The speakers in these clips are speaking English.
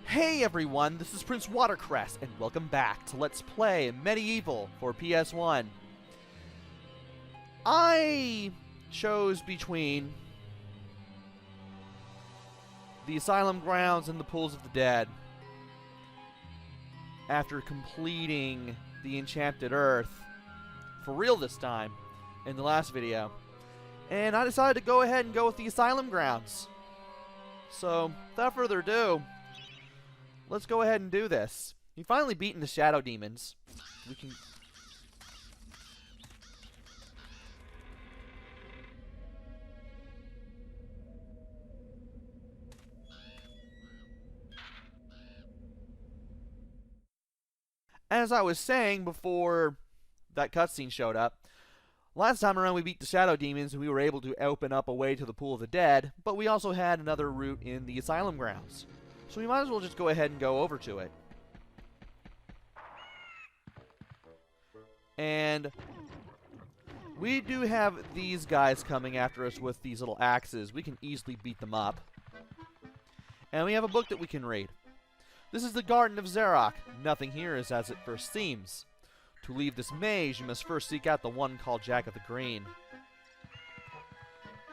Hey everyone, this is PrinceWatercress, and welcome back to Let's Play MediEvil for PS1. I chose between the Asylum grounds and the Pools of the Dead after completing the Enchanted Earth, for real this time, in the last video. And I decided to go ahead and go with the Asylum grounds. So, without further ado, let's go ahead and do this. We've finally beaten the Shadow Demons. We can... As I was saying before that cutscene showed up, last time around we beat the Shadow Demons and we were able to open up a way to the Pool of the Dead, but we also had another route in the Asylum grounds. So we might as well just go ahead and go over to it. And we do have these guys coming after us with these little axes. We can easily beat them up. And we have a book that we can read. This is the Garden of Zurich. Nothing here is as it first seems. To leave this maze, you must first seek out the one called Jack of the Green.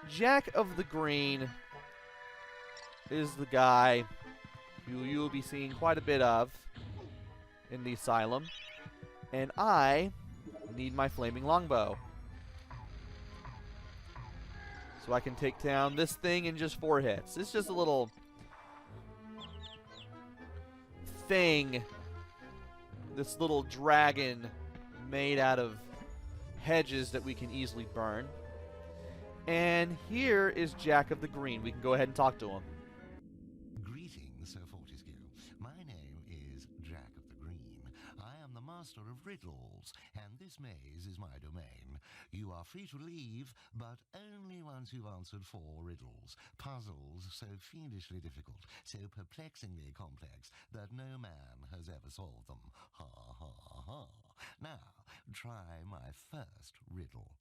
Jack of the Green is the guy who you'll be seeing quite a bit of in the Asylum. And I need my flaming longbow, so I can take down this thing in just 4 hits. It's just a little thing, this little dragon made out of hedges that we can easily burn. And here is Jack of the Green. We can go ahead and talk to him. Greetings, Sir Fortescue. My name is Jack of the Green. I am the master of riddles, and this maze is my domain. You are free to leave, but only once you've answered 4 riddles. Puzzles so fiendishly difficult, so perplexingly complex, that no man has ever solved them. Ha, ha, ha. Now, try my first riddle.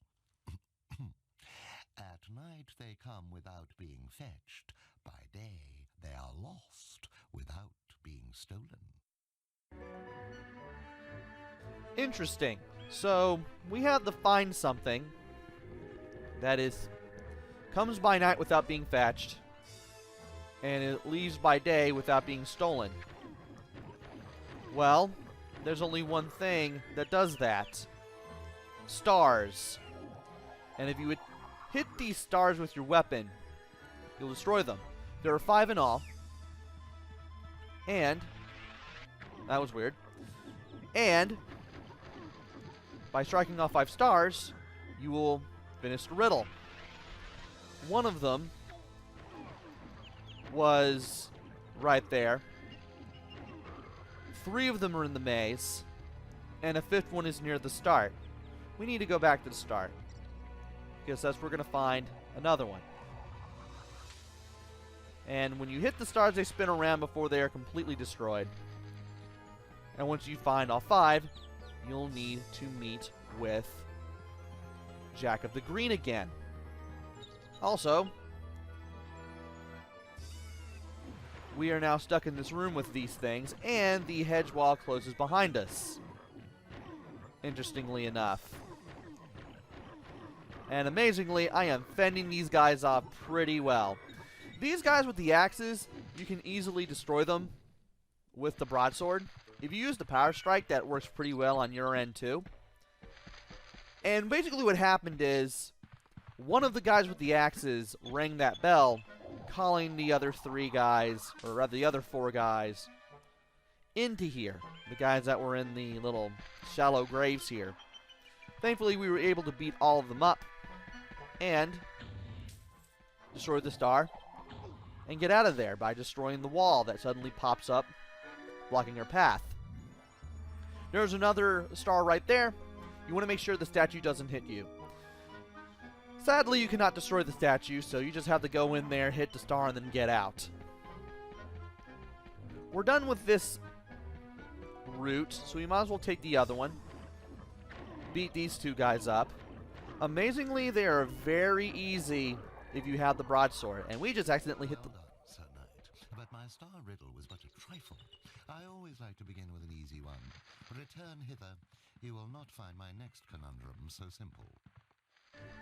At night they come without being fetched. By day they are lost without being stolen. Interesting. So, we have to find something that comes by night without being fetched, and it leaves by day without being stolen. Well, there's only one thing that does that. Stars. And if you would hit these stars with your weapon, you'll destroy them. There are 5 in all. And that was weird. And by striking off 5 stars, you will finish the riddle. One of them was right there. 3 of them are in the maze, and a 5th one is near the start. We need to go back to the start, because that's where we're going to find another one. And when you hit the stars, they spin around before they are completely destroyed. And once you find all 5, you'll need to meet with Jack of the Green again. Also, we are now stuck in this room with these things, and the hedge wall closes behind us, interestingly enough. And amazingly, I am fending these guys off pretty well. These guys with the axes, you can easily destroy them with the broadsword. If you use the power strike, that works pretty well on your end too. And basically what happened is, one of the guys with the axes rang that bell, calling the other 3 guys, or rather the other 4 guys, into here. The guys that were in the little shallow graves here. Thankfully, we were able to beat all of them up and destroy the star and get out of there by destroying the wall that suddenly pops up, blocking our path. There's another star right there. You want to make sure the statue doesn't hit you. Sadly, you cannot destroy the statue, so you just have to go in there, hit the star, and then get out. We're done with this route, so we might as well take the other one. Beat these 2 guys up. Amazingly, they are very easy if you have the broadsword, and we just accidentally hit the... Sir Knight, but my my star riddle was but a trifle, I always like to begin with an easy one. Return hither. You will not find my next conundrum so simple.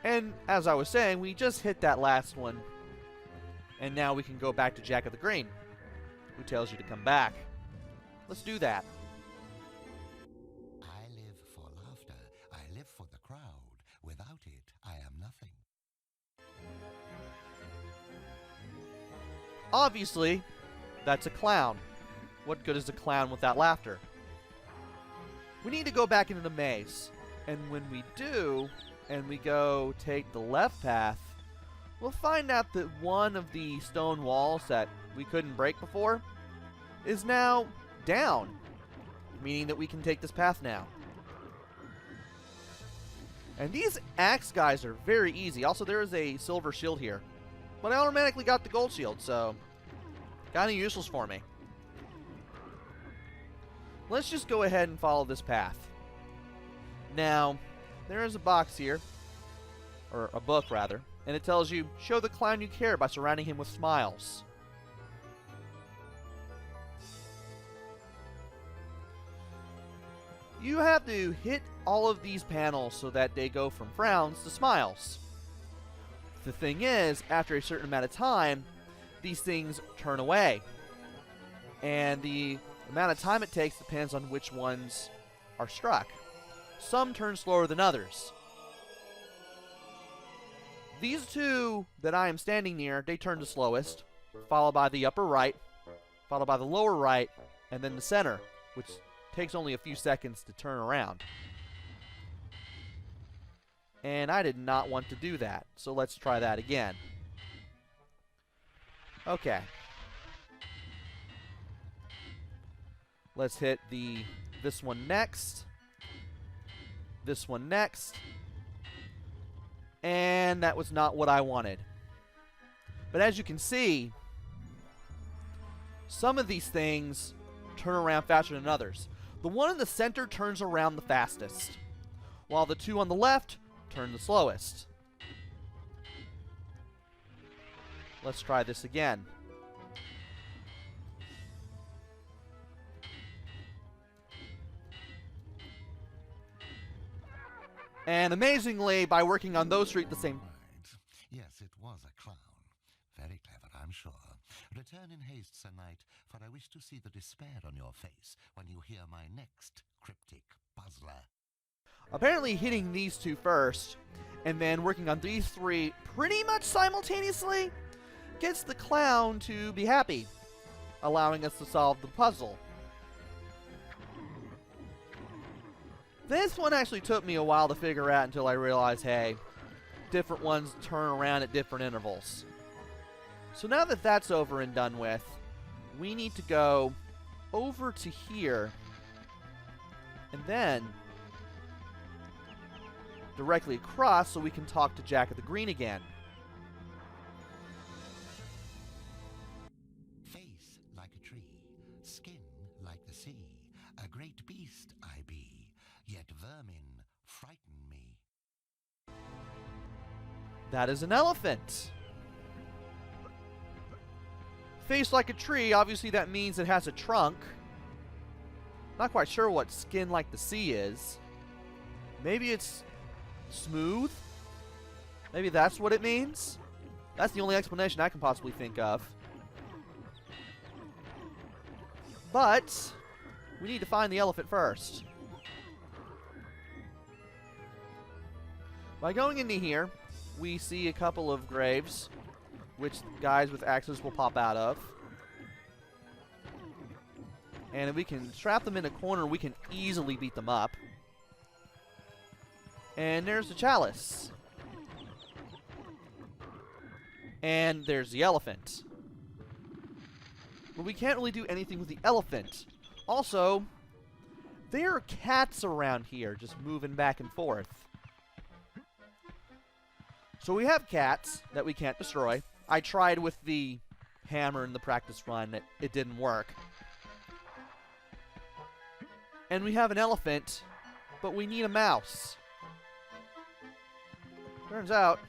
And as I was saying, we just hit that last one. And now we can go back to Jack of the Green, who tells you to come back. Let's do that. I live for laughter. I live for the crowd. Without it, I am nothing. Obviously, that's a clown. What good is a clown without laughter? We need to go back into the maze. And when we do, and we go take the left path, we'll find out that one of the stone walls that we couldn't break before is now down, meaning that we can take this path now. And these axe guys are very easy. Also, there is a silver shield here, but I automatically got the gold shield, so kind of useless for me. Let's just go ahead and follow this path. Now, there is a box here, or a book rather, and it tells you, show the clown you care by surrounding him with smiles. You have to hit all of these panels so that they go from frowns to smiles. The thing is, after a certain amount of time, these things turn away. And the amount of time it takes depends on which ones are struck. Some turn slower than others. These two that I am standing near, they turn the slowest, followed by the upper right, followed by the lower right, and then the center, which takes only a few seconds to turn around. And I did not want to do that, so let's try that again. Okay. Let's hit this one next. This one next. And that was not what I wanted. But as you can see, some of these things turn around faster than others. The one in the center turns around the fastest, while the two on the left turn the slowest. Let's try this again. And amazingly, by working on those three at the same time. Right. Yes, it was a clown. Very clever, I'm sure. Return in haste, Sir Knight, for I wish to see the despair on your face when you hear my next cryptic puzzler. Apparently hitting these two first, and then working on these three pretty much simultaneously, gets the clown to be happy, allowing us to solve the puzzle. This one actually took me a while to figure out until I realized, hey, different ones turn around at different intervals. So now that that's over and done with, we need to go over to here, and then directly across so we can talk to Jack of the Green again. Face like a tree, skin like the sea, a great beast I be, yet vermin frighten me. That is an elephant. Face like a tree, obviously that means it has a trunk. Not quite sure what skin like the sea is. Maybe it's smooth? Maybe that's what it means? That's the only explanation I can possibly think of. But we need to find the elephant first. By going into here, we see a couple of graves, which guys with axes will pop out of. And if we can trap them in a corner, we can easily beat them up. And there's the chalice. And there's the elephant. But we can't really do anything with the elephant. Also, there are cats around here just moving back and forth. So we have cats that we can't destroy. I tried with the hammer in the practice run. It didn't work. And we have an elephant, but we need a mouse. Turns out,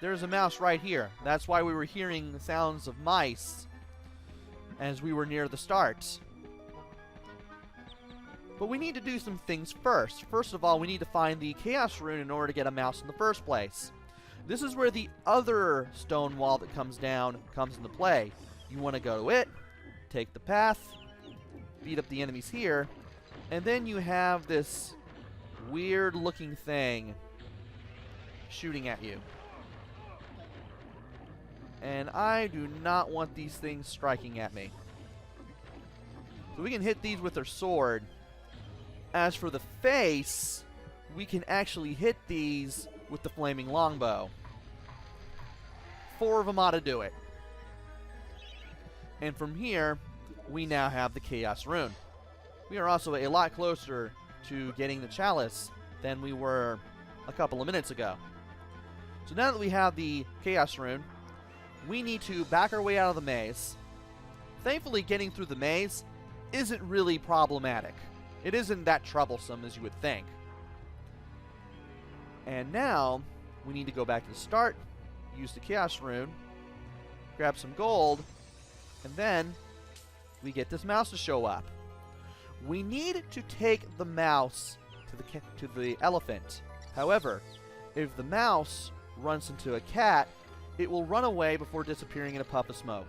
there's a mouse right here. That's why we were hearing the sounds of mice as we were near the start. But we need to do some things first. First of all, we need to find the Chaos Rune in order to get a mouse in the first place. This is where the other stone wall that comes down comes into play. You want to go to it, take the path, beat up the enemies here, and then you have this weird looking thing shooting at you. And I do not want these things striking at me. So we can hit these with our sword. As for the face, we can actually hit these with the flaming longbow. 4 of them ought to do it. And from here, we now have the Chaos Rune. We are also a lot closer to getting the chalice than we were a couple of minutes ago. So now that we have the Chaos Rune, we need to back our way out of the maze. Thankfully, getting through the maze isn't really problematic. It isn't that troublesome as you would think. And now, we need to go back to the start, use the Chaos Rune, grab some gold, and then we get this mouse to show up. We need to take the mouse to the elephant. However, if the mouse runs into a cat, it will run away before disappearing in a puff of smoke.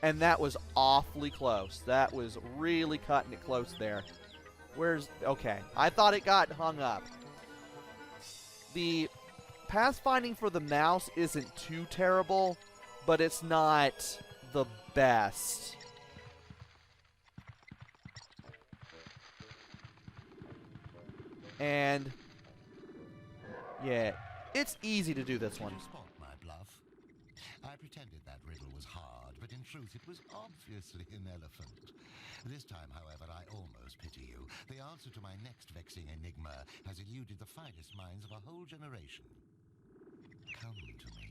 And that was awfully close. That was really cutting it close there. Okay, I thought it got hung up. The pathfinding for the mouse isn't too terrible, but it's not the best. And yeah, it's easy to do this one. Did you spot my bluff? I pretended that riddle was hard, but in truth it was obviously an elephant. This time, however, I almost pity you. The answer to my next vexing enigma has eluded the finest minds of a whole generation. Come to me.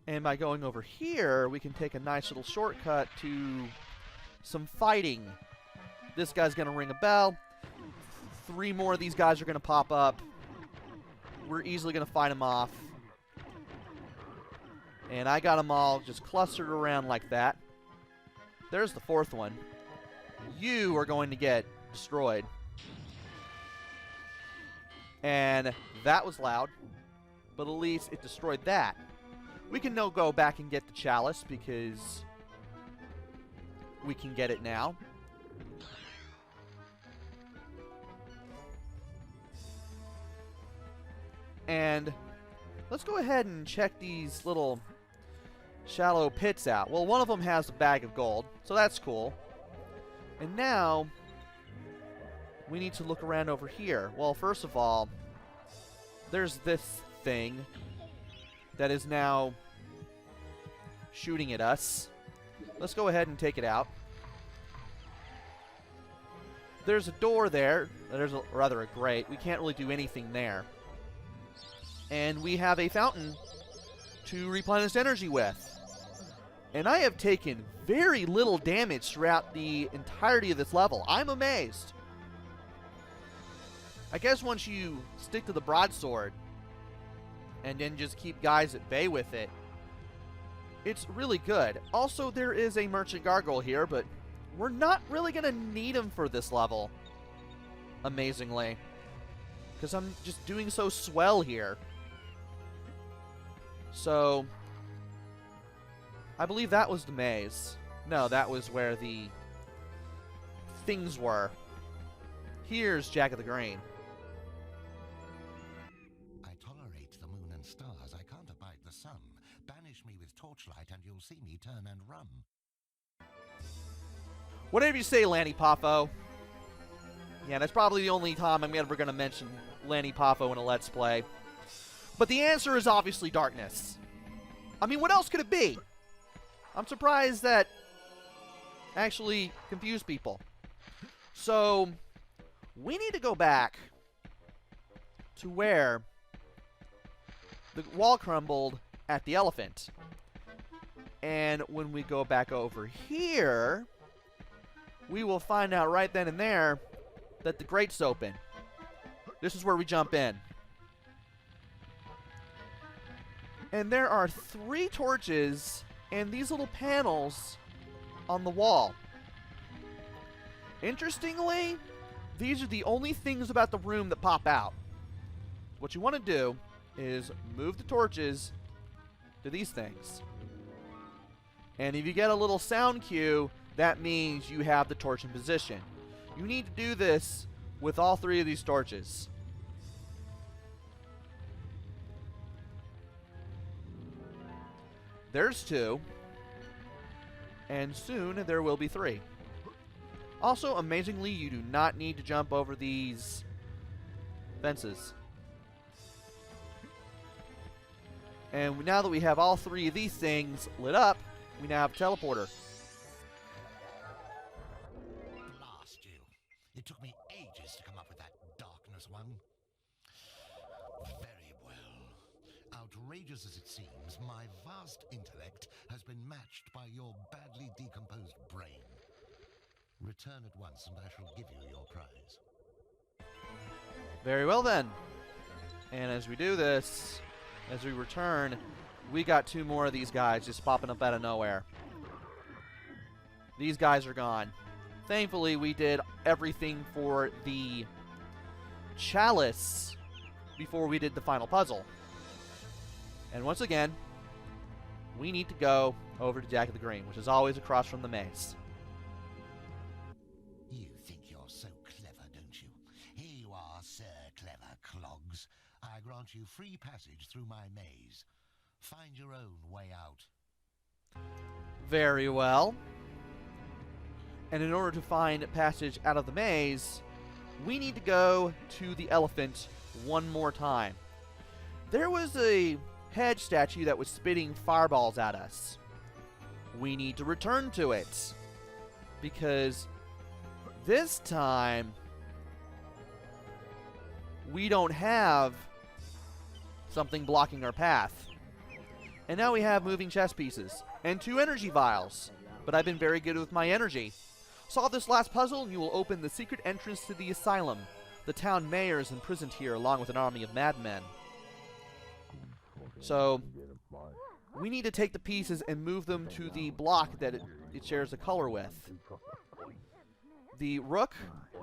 And by going over here, we can take a nice little shortcut to some fighting. This guy's going to ring a bell. 3 more of these guys are going to pop up. We're easily going to fight them off. And I got them all just clustered around like that. There's the 4th one. You are going to get destroyed. And that was loud, but at least it destroyed that. We can now go back and get the chalice because we can get it now. And let's go ahead and check these little shallow pits out. Well, one of them has a bag of gold, so that's cool. And now we need to look around over here. Well, first of all, there's this thing that is now shooting at us. Let's go ahead and take it out. There's a door there. There's rather a grate. We can't really do anything there. And we have a fountain to replenish energy with. And I have taken very little damage throughout the entirety of this level. I'm amazed. I guess once you stick to the broadsword and then just keep guys at bay with it, it's really good. Also, there is a merchant gargoyle here, but we're not really going to need him for this level, amazingly, because I'm just doing so swell here. So, I believe that was the maze. No, that was where the things were. Here's Jack of the Green. I tolerate the moon and stars. I can't abide the sun. Banish me with torchlight and you'll see me turn and run. Whatever you say, Lanny Poffo. Yeah, that's probably the only time I'm ever going to mention Lanny Poffo in a Let's Play. But the answer is obviously darkness. I mean, what else could it be? I'm surprised that actually confused people. So, we need to go back to where the wall crumbled at the elephant. And when we go back over here, we will find out right then and there that the grate's open. This is where we jump in. And there are 3 torches and these little panels on the wall. Interestingly, these are the only things about the room that pop out. What you want to do is move the torches to these things. And if you get a little sound cue, that means you have the torch in position. You need to do this with all 3 of these torches. There's 2. And soon there will be 3. Also, amazingly, you do not need to jump over these fences. And now that we have all 3 of these things lit up, we now have a teleporter. Blast you. It took me ages to come up with that darkness one. Very well. Outrageous as it seems, my vast intellect has been matched by your badly decomposed brain. Return at once and I shall give you your prize. Very well then. And as we do this, as we return, we got 2 more of these guys just popping up out of nowhere. These guys are gone. Thankfully, we did everything for the chalice before we did the final puzzle. And once again, we need to go over to Jack of the Green, which is always across from the maze. You think you're so clever, don't you? Here you are, Sir Clever Clogs. I grant you free passage through my maze. Find your own way out. Very well. And in order to find passage out of the maze, we need to go to the elephant one more time. There was a hedge statue that was spitting fireballs at us. We need to return to it, because this time we don't have something blocking our path. And now we have moving chess pieces and 2 energy vials, but I've been very good with my energy. Solve this last puzzle and you will open the secret entrance to the Asylum. The town mayor is imprisoned here along with an army of madmen. So we need to take the pieces and move them to the block that it shares a color with. The rook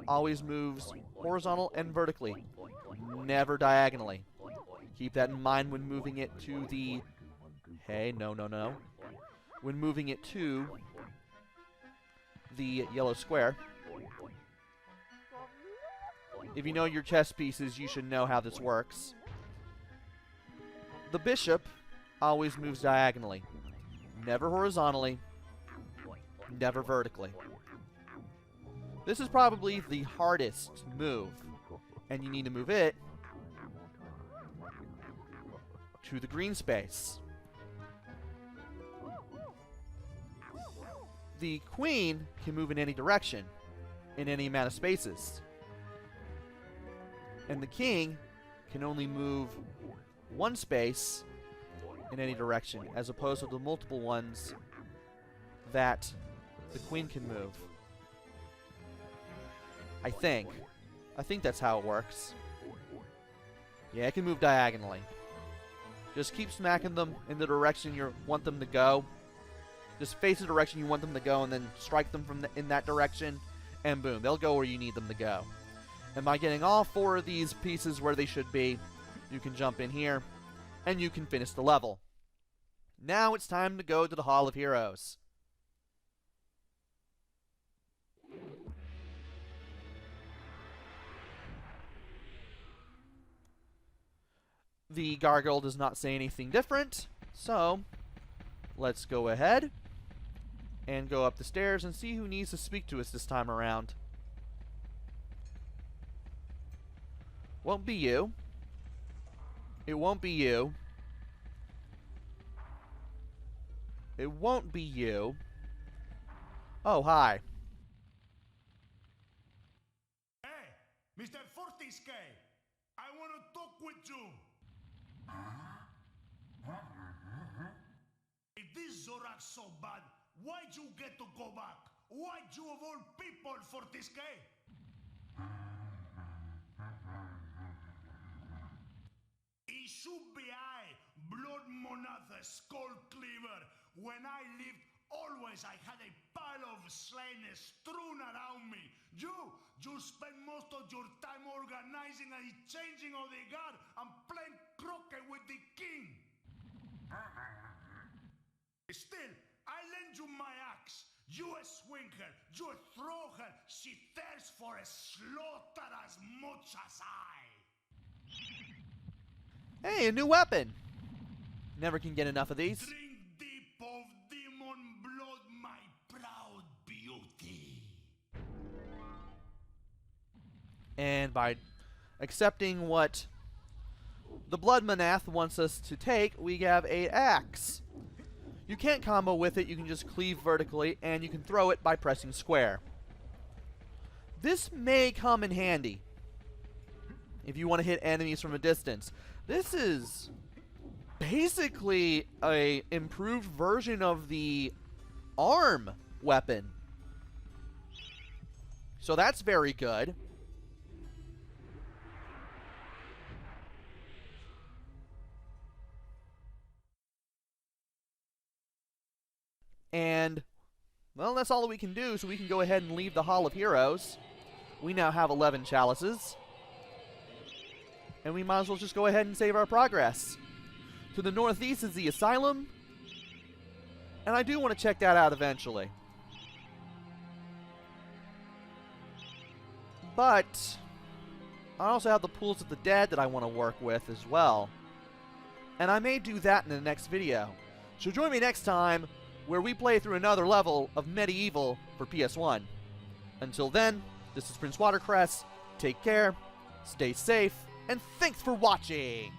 always moves horizontal and vertically, never diagonally. Keep that in mind when moving it to the... Hey, no. When moving it to the yellow square. If you know your chess pieces, you should know how this works. The bishop always moves diagonally, never horizontally, never vertically. This is probably the hardest move, and you need to move it to the green space. The queen can move in any direction, in any amount of spaces. And the king can only move one space in any direction, as opposed to the multiple ones that the queen can move. I think that's how it works. Yeah, it can move diagonally. Just keep smacking them in the direction you want them to go. Just face the direction you want them to go and then strike them from in that direction, and boom, they'll go where you need them to go. And by getting all 4 of these pieces where they should be, you can jump in here and you can finish the level. Now it's time to go to the Hall of Heroes. The gargoyle does not say anything different, so let's go ahead and go up the stairs and see who needs to speak to us this time around. Won't be you. It won't be you. It won't be you. Oh, hi. Hey, Mr. Fortisque, I want to talk with you. If this Zorak's so bad, why'd you get to go back? Why'd you of all people, Fortisque? It should be I, blow not Monatha skull cleaver. When I lived, always I had a pile of slain strewn around me. You spend most of your time organizing and changing of the guard and playing croquet with the king. Still, I lend you my axe. You swing her, you throw her. She thirsts for a slaughter as much as I. Hey, a new weapon. Never can get enough of these. Drink deep of demon blood, my proud beauty. And by accepting what the Blood Manath wants us to take, we have an axe. You can't combo with it, you can just cleave vertically, and you can throw it by pressing square. This may come in handy if you want to hit enemies from a distance. This is basically a improved version of the arm weapon. So that's very good. And, well, that's all that we can do, so we can go ahead and leave the Hall of Heroes. We now have 11 chalices. And we might as well just go ahead and save our progress. To the northeast is the Asylum. And I do want to check that out eventually. But I also have the Pools of the Dead that I want to work with as well. And I may do that in the next video. So join me next time, where we play through another level of MediEvil for PS1. Until then, this is PrinceWatercress. Take care, stay safe, and thanks for watching!